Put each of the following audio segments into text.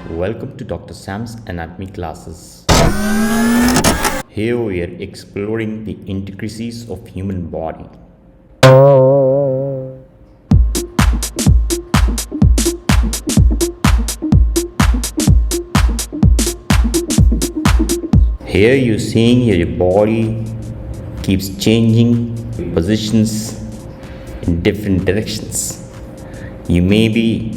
Welcome to Dr. Sam's Anatomy classes. Here we are exploring the intricacies of human body. Here you're seeing your body keeps changing positions in different directions. You may be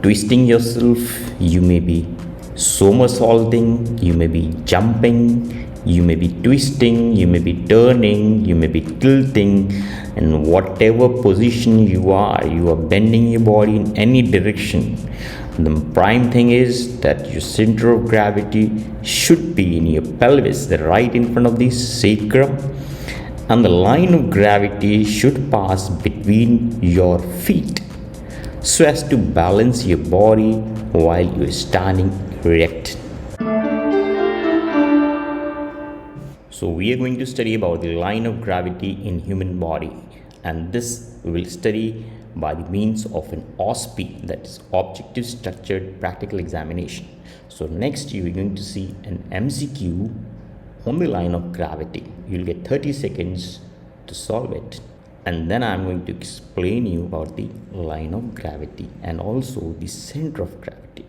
twisting yourself, you may be somersaulting, you may be jumping, you may be twisting, you may be turning, you may be tilting, and whatever position you are bending your body in any direction. The prime thing is that your center of gravity should be in your pelvis, right in front of the sacrum, and the line of gravity should pass between your feet so as to balance your body while you are standing erect. So we are going to study about the line of gravity in human body, and this we will study by the means of an OSPE, that is objective structured practical examination. So next you are going to see an MCQ on the line of gravity. You'll get 30 seconds to solve it, and then I'm going to explain you about the line of gravity and also the center of gravity.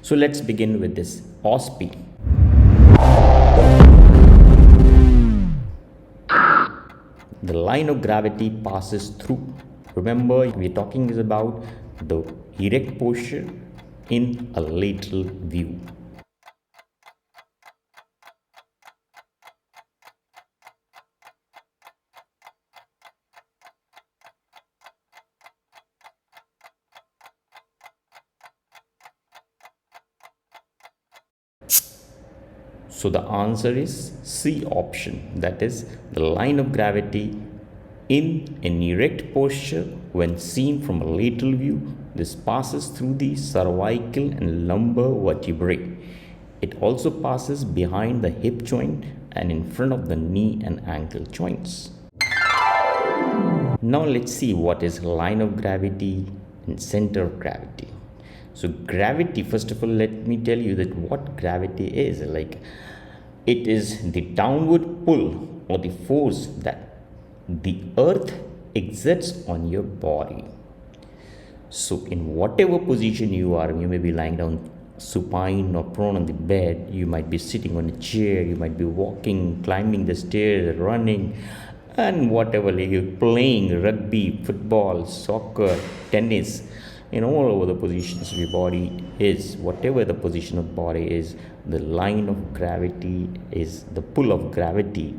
So let's begin with this OSPE. The line of gravity passes through. Remember, we're talking is about the erect posture in a lateral view. So the answer is C option, that is the line of gravity in an erect posture when seen from a lateral view. This passes through the cervical and lumbar vertebrae. It also passes behind the hip joint and in front of the knee and ankle joints. Now let's see what is line of gravity and center of gravity. So gravity, first of all, let me tell you that what gravity is. It is the downward pull or the force that the earth exerts on your body. So in whatever position you are, you may be lying down supine or prone on the bed, you might be sitting on a chair, you might be walking, climbing the stairs, running, and whatever, you're playing rugby, football, soccer, tennis, in all over the positions of your body is, whatever the position of body is, the line of gravity is the pull of gravity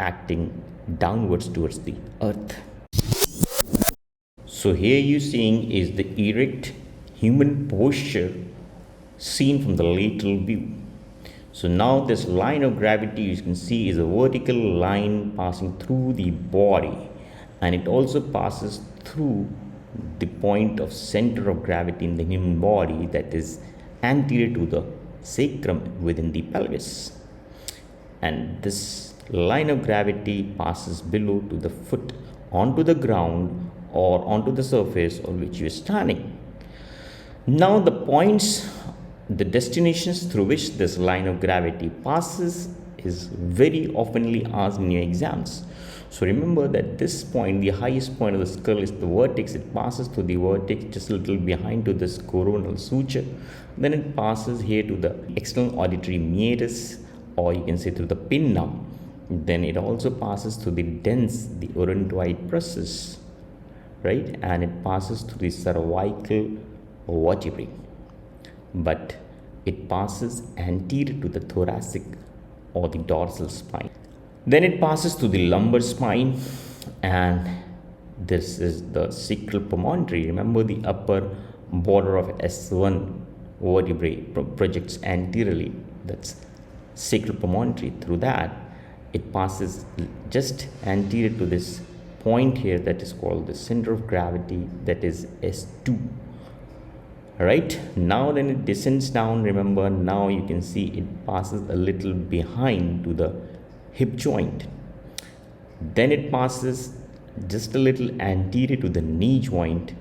acting downwards towards the earth. So here you're seeing is the erect human posture seen from the lateral view. So now this line of gravity, you can see, is a vertical line passing through the body, and it also passes through the point of center of gravity in the human body, that is anterior to the sacrum within the pelvis, and this line of gravity passes below to the foot onto the ground or onto the surface on which you are standing. Now the points, the destinations through which this line of gravity passes is very oftenly asked in your exams. So remember that this point, the highest point of the skull, is the vertex. It passes through the vertex just a little behind to this coronal suture. Then it passes here to the external auditory meatus, or you can say through the pinna. Then it also passes through the dens, the odontoid process, right? And it passes through the cervical vertebrae. But it passes anterior to the thoracic or the dorsal spine. Then it passes to the lumbar spine, and this is the sacral promontory. Remember, the upper border of S1 vertebrae projects anteriorly, that's sacral promontory. Through that, it passes just anterior to this point here that is called the center of gravity, that is S2. Right, now then it descends down. Remember, now you can see it passes a little behind to the hip joint. Then it passes just a little anterior to the knee joint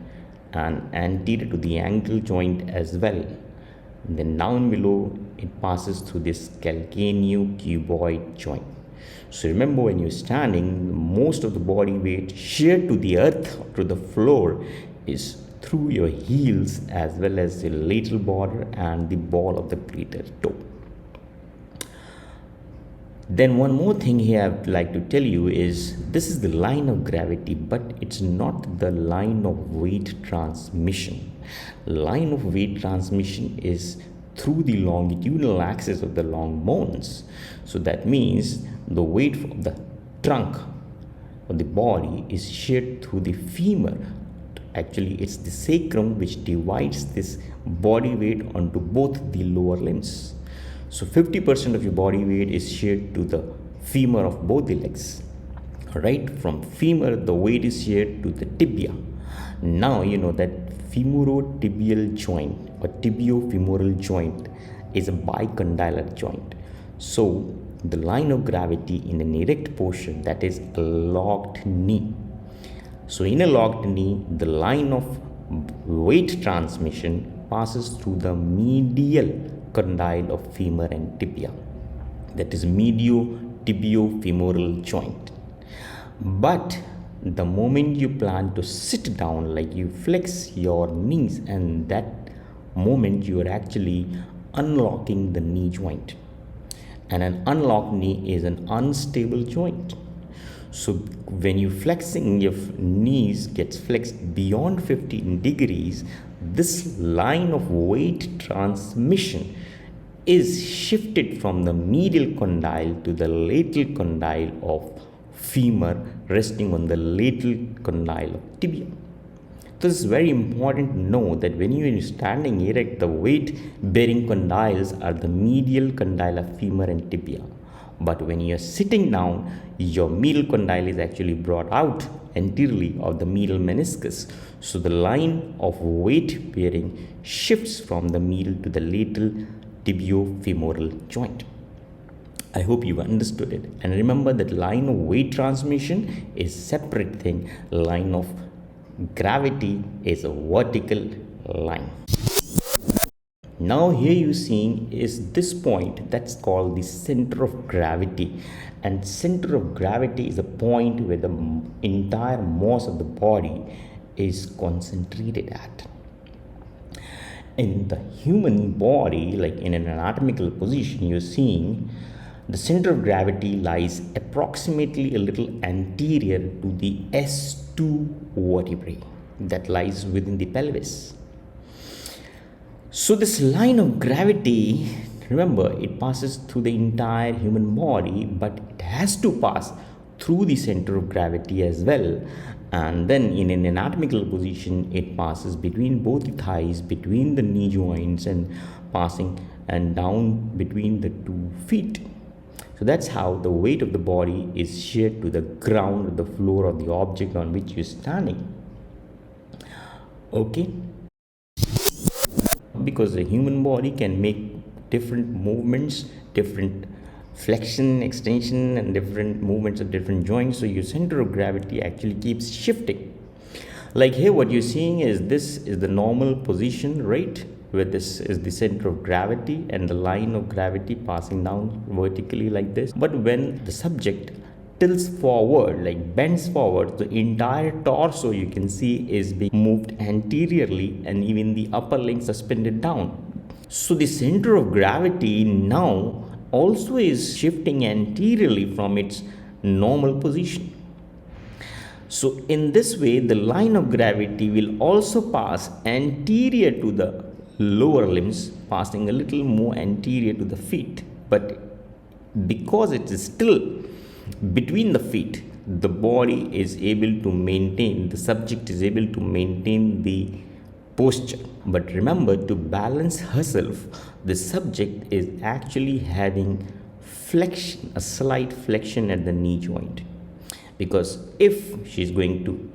and anterior to the ankle joint as well. and then down below it passes through this calcaneocuboid joint. So remember, when you're standing, most of the body weight sheared to the earth or to the floor is through your heels as well as the lateral border and the ball of the greater toe. Then one more thing here I would like to tell you is this is the line of gravity, but it's not the line of weight transmission. Line of weight transmission is through the longitudinal axis of the long bones. So that means the weight of the trunk of the body is shared through the femur. Actually, it's the sacrum which divides this body weight onto both the lower limbs. So 50% of your body weight is shared to the femur of both the legs. Right? From femur, the weight is shared to the tibia. Now you know that femorotibial joint or tibiofemoral joint is a bicondylar joint. So the line of gravity in an erect posture, that is a locked knee. So in a locked knee, the line of weight transmission passes through the medial condyle of femur and tibia, that is mediotibio-femoral joint. But the moment you plan to sit down, like you flex your knees, and that moment you are actually unlocking the knee joint, and an unlocked knee is an unstable joint. So when you flexing, your knees gets flexed beyond 15 degrees, this line of weight transmission is shifted from the medial condyle to the lateral condyle of femur, resting on the lateral condyle of tibia. This is very important to know that when you are standing erect, the weight bearing condyles are the medial condyle of femur and tibia. But when you are sitting down, your medial condyle is actually brought out anteriorly of the medial meniscus. So the line of weight bearing shifts from the medial to the lateral tibiofemoral joint. I hope you understood it. And remember that line of weight transmission is separate thing. Line of gravity is a vertical line. Now here you seeing is this point that's called the center of gravity, and center of gravity is a point where the entire mass of the body is concentrated at. In the human body, like in an anatomical position, you're seeing the center of gravity lies approximately a little anterior to the S2 vertebrae that lies within the pelvis. So this line of gravity, remember, it passes through the entire human body, but it has to pass through the center of gravity as well. And then in an anatomical position, it passes between both the thighs, between the knee joints, and passing and down between the 2 feet. So that's how the weight of the body is shared to the ground, or the floor, or the object on which you're standing. Okay? Because the human body can make different movements, different flexion, extension, and different movements of different joints. So your center of gravity actually keeps shifting. Like here, what you're seeing is this is the normal position, right? Where this is the center of gravity and the line of gravity passing down vertically like this. But when the subject tilts forward, like bends forward, the entire torso you can see is being moved anteriorly, and even the upper leg suspended down. So the center of gravity now also is shifting anteriorly from its normal position. So in this way, the line of gravity will also pass anterior to the lower limbs, passing a little more anterior to the feet. But because it is still between the feet, the body is able to maintain, the subject is able to maintain the posture. But remember, to balance herself, the subject is actually having flexion, a slight flexion at the knee joint. Because if she's going to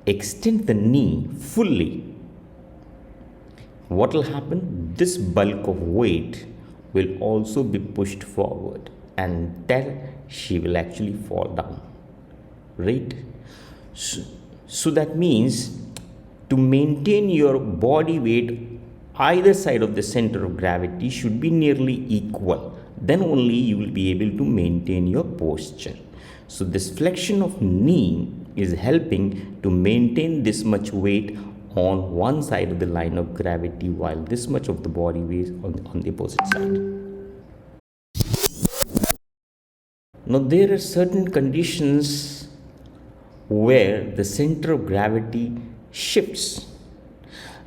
extend the knee fully, what will happen? This bulk of weight will also be pushed forward, and then she will actually fall down, right? So that means to maintain your body weight either side of the center of gravity should be nearly equal. Then only you will be able to maintain your posture. So this flexion of knee is helping to maintain this much weight on one side of the line of gravity, while this much of the body weight on the opposite side. Now there are certain conditions where the center of gravity shifts,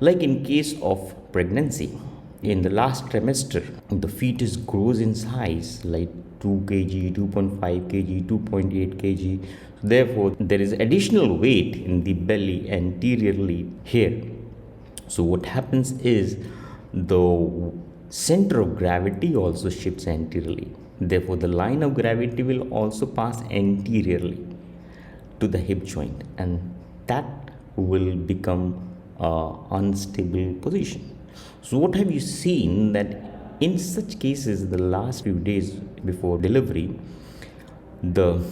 like in case of pregnancy. In the last trimester, the fetus grows in size like 2 kg, 2.5 kg, 2.8 kg. Therefore, there is additional weight in the belly anteriorly here. So what happens is the center of gravity also shifts anteriorly. Therefore, the line of gravity will also pass anteriorly to the hip joint, and that will become an unstable position. So what have you seen that in such cases, the last few days before delivery, the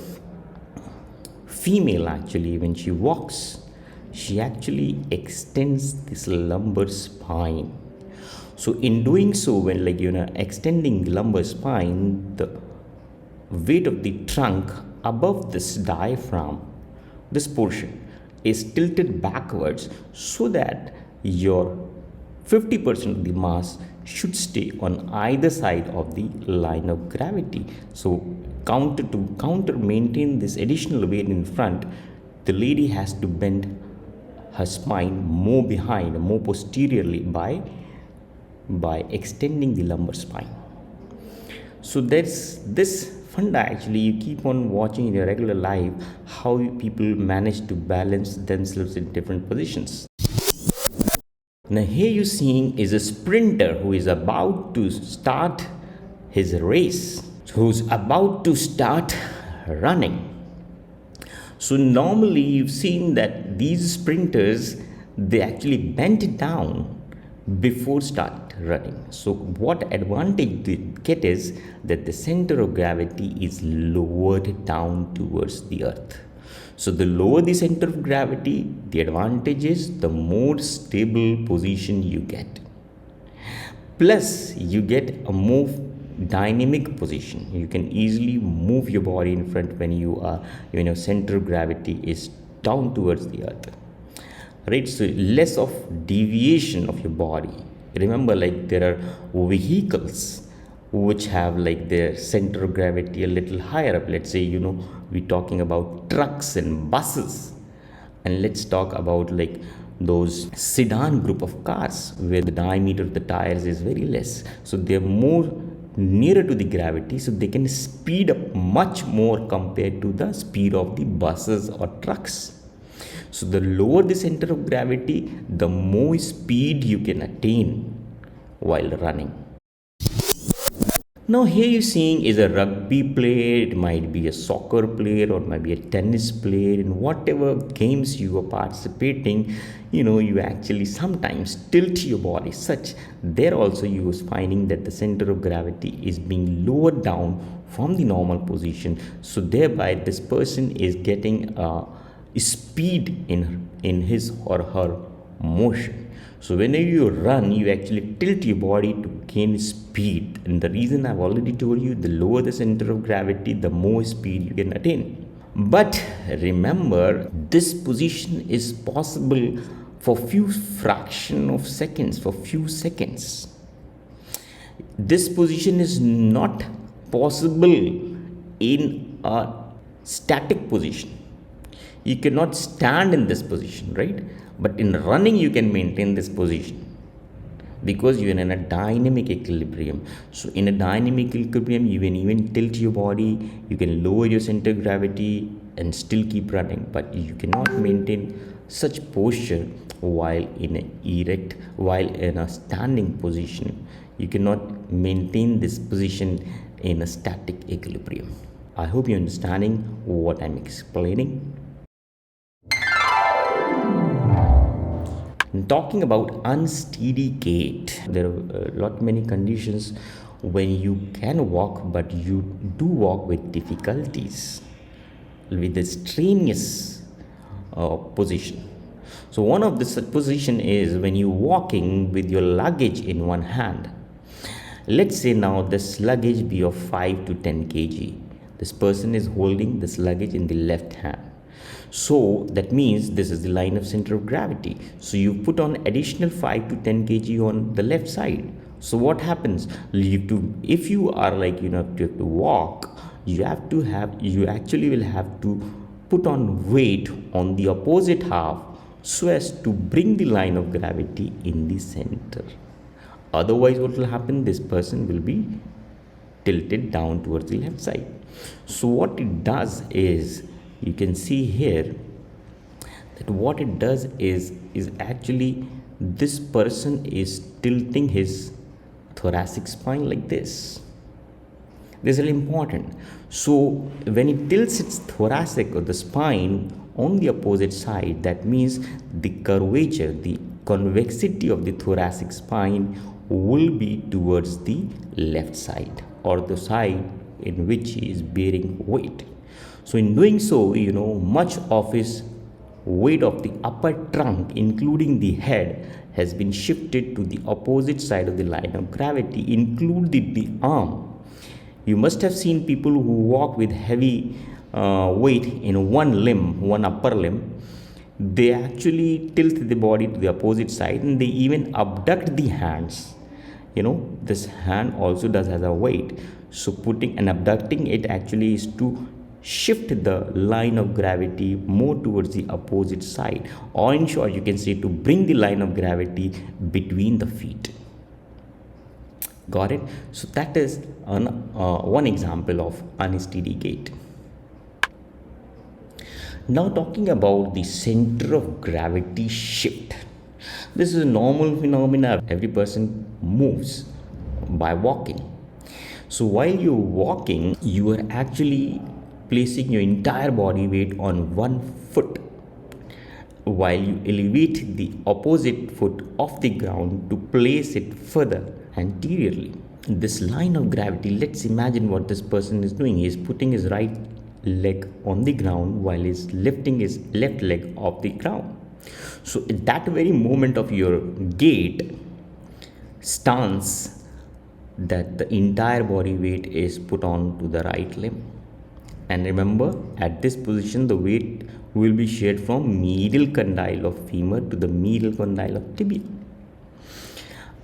female actually, when she walks, she actually extends this lumbar spine. So in doing so, when extending the lumbar spine, the weight of the trunk above this diaphragm, this portion, is tilted backwards so that your 50% of the mass should stay on either side of the line of gravity. So to maintain this additional weight in front, the lady has to bend her spine more behind, more posteriorly by extending the lumbar spine. So there's this funda actually, you keep on watching in your regular life how people manage to balance themselves in different positions. Now here you're seeing is a sprinter who is about to start his race, who's about to start running. So normally you've seen that these sprinters, they actually bend down before start running. So what advantage they get is that the center of gravity is lowered down towards the earth. So the lower the center of gravity, the advantage is the more stable position you get. Plus, you get a more dynamic position. You can easily move your body in front when your center of gravity is down towards the earth. Right? So less of deviation of your body. Remember, there are vehicles which have their center of gravity a little higher up. Let's say, we're talking about trucks and buses, and let's talk about those sedan group of cars where the diameter of the tires is very less, so they're more nearer to the gravity, so they can speed up much more compared to the speed of the buses or trucks. So the lower the center of gravity, the more speed you can attain while running. Now here you're seeing is a rugby player, it might be a soccer player, or might be a tennis player. In whatever games you are participating, you actually sometimes tilt your body such. There also you was finding that the center of gravity is being lowered down from the normal position. So thereby this person is getting speed in his or her motion. So whenever you run, you actually tilt your body to gain speed. And the reason I've already told you, the lower the center of gravity, the more speed you can attain. But remember, this position is possible for few fraction of seconds, for few seconds. This position is not possible in a static position. You cannot stand in this position, right? But in running, you can maintain this position because you are in a dynamic equilibrium. So in a dynamic equilibrium, you can even tilt your body, you can lower your center of gravity and still keep running, but you cannot maintain such posture while in a standing position. You cannot maintain this position in a static equilibrium. I hope you're understanding what I'm explaining. Talking about unsteady gait, there are many conditions when you can walk, but you do walk with difficulties, with a strenuous position. So one of the position is when you're walking with your luggage in one hand. Let's say now this luggage be of 5 to 10 kg. This person is holding this luggage in the left hand. So that means this is the line of center of gravity. So you put on additional 5 to 10 kg on the left side. So what happens? If you are like, you have to walk, you actually will have to put on weight on the opposite half so as to bring the line of gravity in the center. Otherwise, what will happen? This person will be tilted down towards the left side. So what it does is, you can see here that what it does is actually this person is tilting his thoracic spine like this. This is really important. So when it tilts its thoracic or the spine on the opposite side, that means the curvature, the convexity of the thoracic spine will be towards the left side, or the side in which he is bearing weight. So in doing so, much of his weight of the upper trunk, including the head, has been shifted to the opposite side of the line of gravity, including the arm. You must have seen people who walk with heavy weight in one upper limb. They actually tilt the body to the opposite side, and they even abduct the hands. This hand also has a weight. So putting and abducting it actually is to shift the line of gravity more towards the opposite side, or in short, you can say to bring the line of gravity between the feet. Got it? So that is one example of unsteady gait. Now talking about the center of gravity shift. This is a normal phenomena. Every person moves by walking. So while you're walking, you are actually placing your entire body weight on one foot, while you elevate the opposite foot off the ground to place it further anteriorly. This line of gravity, let's imagine what this person is doing. He is putting his right leg on the ground while he is lifting his left leg off the ground. So at that very moment of your gait stance, that the entire body weight is put on to the right limb. And remember, at this position, the weight will be shared from medial condyle of femur to the medial condyle of tibia.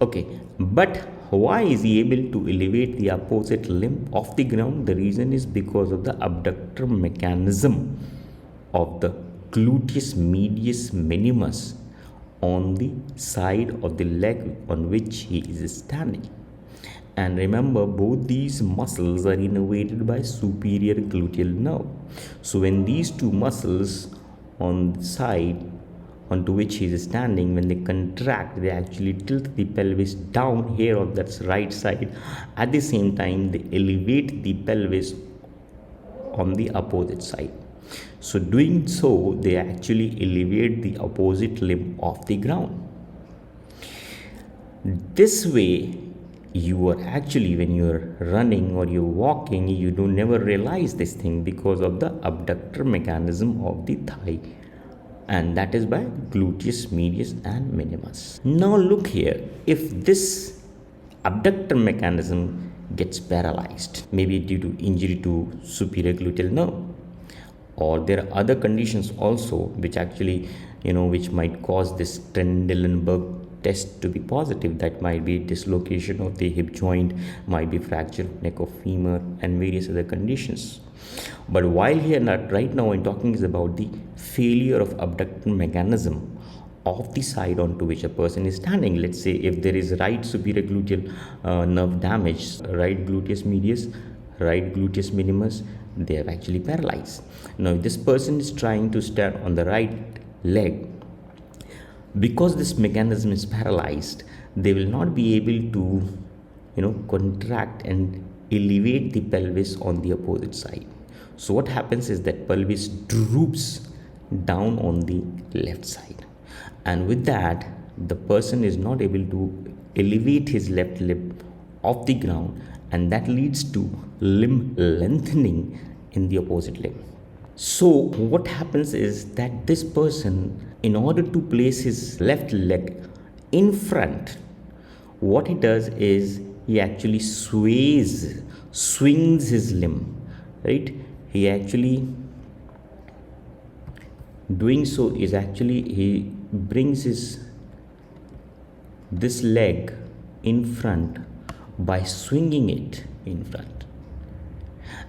Okay, but why is he able to elevate the opposite limb off the ground? The reason is because of the abductor mechanism of the gluteus medius minimus on the side of the leg on which he is standing. And remember, both these muscles are innervated by superior gluteal nerve. So when these two muscles on the side onto which he is standing, when they contract, they actually tilt the pelvis down here on that right side. At the same time, they elevate the pelvis on the opposite side. So doing so, they actually elevate the opposite limb off the ground. This way, you are actually, when you're running or you're walking, you do never realize this thing because of the abductor mechanism of the thigh, and that is by gluteus medius and minimus. Now look here, if this abductor mechanism gets paralyzed, maybe due to injury to superior gluteal nerve, or there are other conditions also which actually which might cause this Trendelenburg Test to be positive. That might be dislocation of the hip joint, might be fracture neck of femur, and various other conditions. But while here right now I'm talking is about the failure of abductor mechanism of the side onto which a person is standing. Let's say if there is right superior gluteal nerve damage, right gluteus medius, right gluteus minimus, they are actually paralyzed. Now if this person is trying to stand on the right leg, because this mechanism is paralyzed, they will not be able to contract and elevate the pelvis on the opposite side. So what happens is that pelvis droops down on the left side, and with that the person is not able to elevate his left limb off the ground, and that leads to limb lengthening in the opposite limb. So what happens is that this person, in order to place his left leg in front, what he does is he actually swings his limb, right? He actually doing so is actually he brings his this leg in front by swinging it in front.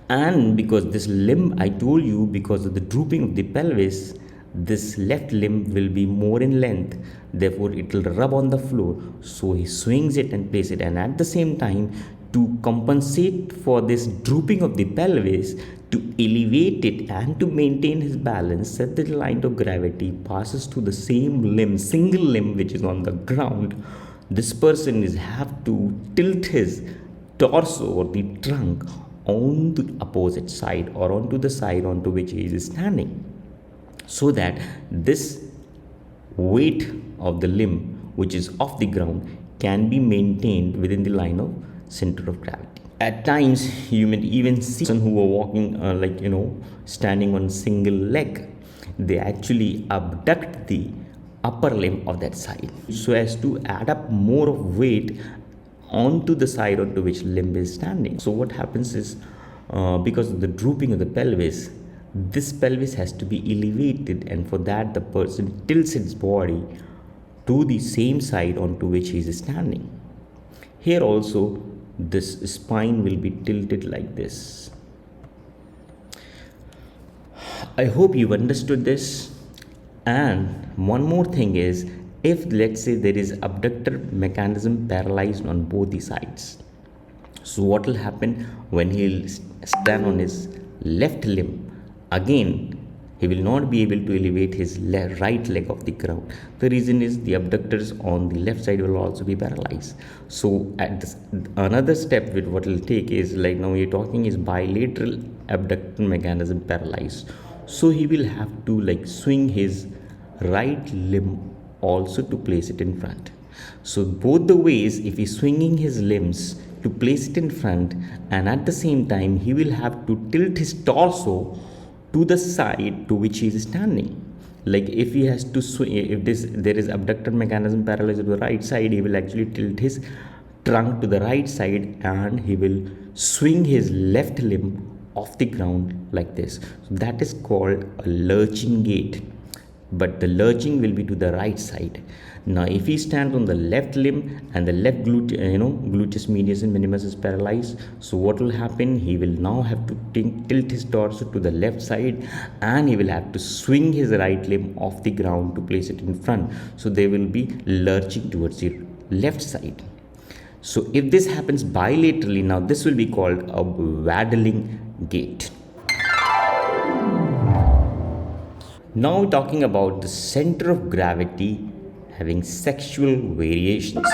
And because this limb, I told you, because of the drooping of the pelvis, this left limb will be more in length, therefore it will rub on the floor. So he swings it and places it, and at the same time, to compensate for this drooping of the pelvis, to elevate it and to maintain his balance, that the line of gravity passes to the same limb, single limb which is on the ground. This person is have to tilt his torso or the trunk on the opposite side or onto the side onto which he is standing, so that this weight of the limb which is off the ground can be maintained within the line of center of gravity. At times you may even see someone who are walking standing on single leg, they actually abduct the upper limb of that side so as to add up more of weight onto the side onto which limb is standing. So what happens is, because of the drooping of the pelvis, this pelvis has to be elevated, and for that the person tilts its body to the same side onto which he is standing. Here also this spine will be tilted like this. I hope you understood this. And one more thing is, if let's say there is abductor mechanism paralyzed on both the sides, so what will happen when he will stand on his left limb? Again, he will not be able to elevate his right leg off the ground. The reason is the abductors on the left side will also be paralyzed. So at this, another step with what will take is, like now we're talking is bilateral abductor mechanism paralyzed. So he will have to swing his right limb also to place it in front. So both the ways, if he's swinging his limbs to place it in front, and at the same time he will have to tilt his torso to the side to which he is standing. Like if he has to swing, if there is abductor mechanism paralyzed to the right side, he will actually tilt his trunk to the right side and he will swing his left limb off the ground like this. So that is called a lurching gait, but the lurching will be to the right side. Now if he stands on the left limb and the left gluteus medius and minimus is paralyzed, so what will happen, he will now have to tilt his torso to the left side and he will have to swing his right limb off the ground to place it in front. So they will be lurching towards the left side. So if this happens bilaterally, now this will be called a waddling gait. Now talking about the center of gravity having sexual variations.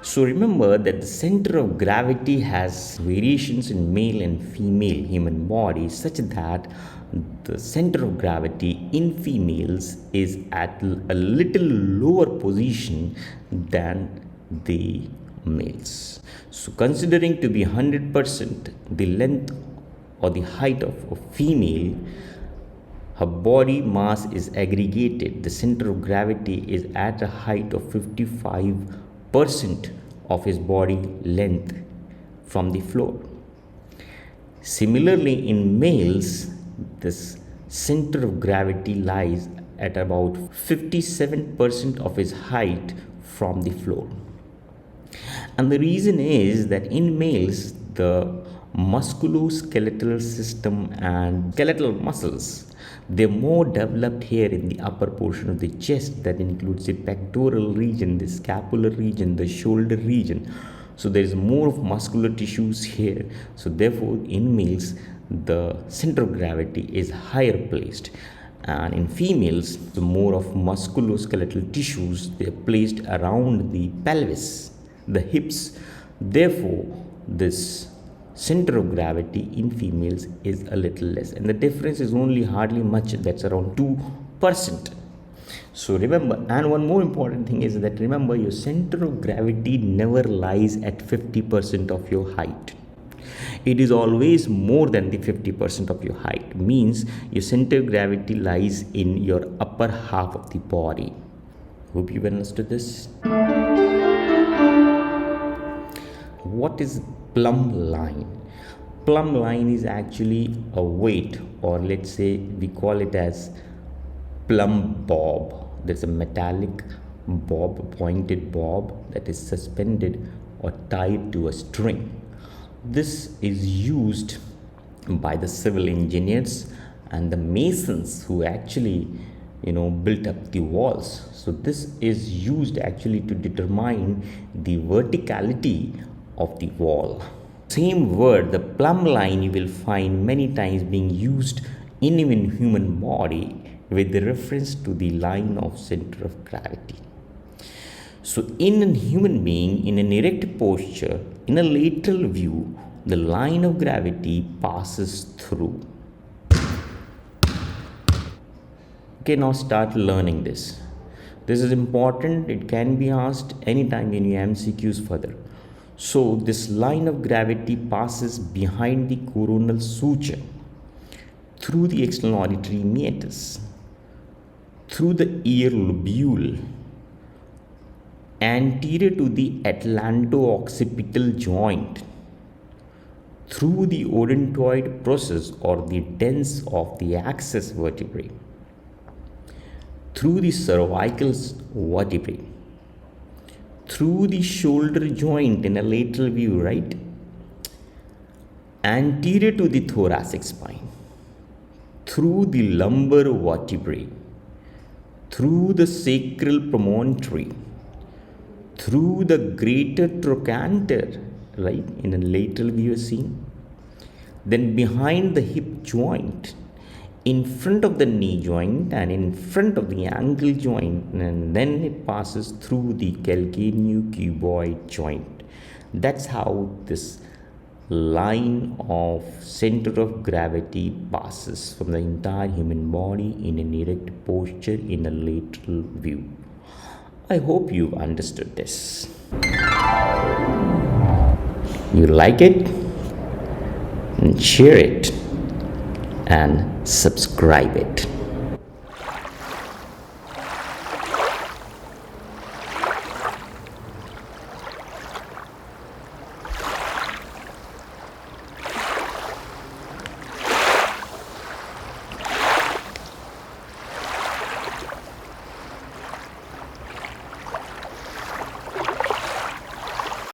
So remember that the center of gravity has variations in male and female human bodies, such that the center of gravity in females is at a little lower position than the males. So considering to be 100% the length or the height of a female, her body mass is aggregated. The center of gravity is at a height of 55% of his body length from the floor. Similarly, in males, this center of gravity lies at about 57% of his height from the floor. And the reason is that in males, the musculoskeletal system and skeletal muscles, they're more developed here in the upper portion of the chest, that includes the pectoral region, the scapular region, the shoulder region. So there is more of muscular tissues here. So therefore in males the center of gravity is higher placed, and in females the more of musculoskeletal tissues, they are placed around the pelvis, the hips. Therefore this center of gravity in females is a little less, and the difference is only hardly much, that's around 2%. So remember, and one more important thing is that remember, your center of gravity never lies at 50% of your height. It is always more than the 50% of your height. Means your center of gravity lies in your upper half of the body. Hope you understood this. What is plumb line? Plumb line is actually a weight, or let's say we call it as plumb bob. There's a metallic bob, pointed bob that is suspended or tied to a string. This is used by the civil engineers and the masons who actually built up the walls. So this is used actually to determine the verticality of the wall. Same word, the plumb line, you will find many times being used in even human body with the reference to the line of center of gravity. So in a human being, in an erect posture, in a lateral view, the line of gravity passes through. Okay, now start learning this. This is important. It can be asked anytime in your MCQs further. So this line of gravity passes behind the coronal suture, through the external auditory meatus, through the ear lobule, anterior to the atlanto-occipital joint, through the odontoid process or the dens of the axis vertebrae, through the cervical vertebrae, through the shoulder joint in a lateral view, right? Anterior to the thoracic spine, through the lumbar vertebrae, through the sacral promontory, through the greater trochanter, right, in a lateral view seen, then behind the hip joint, in front of the knee joint and in front of the ankle joint, and then it passes through the calcaneocuboid joint. That's how this line of center of gravity passes from the entire human body in an erect posture in a lateral view. I hope you understood this. You like it? And share it and subscribe it.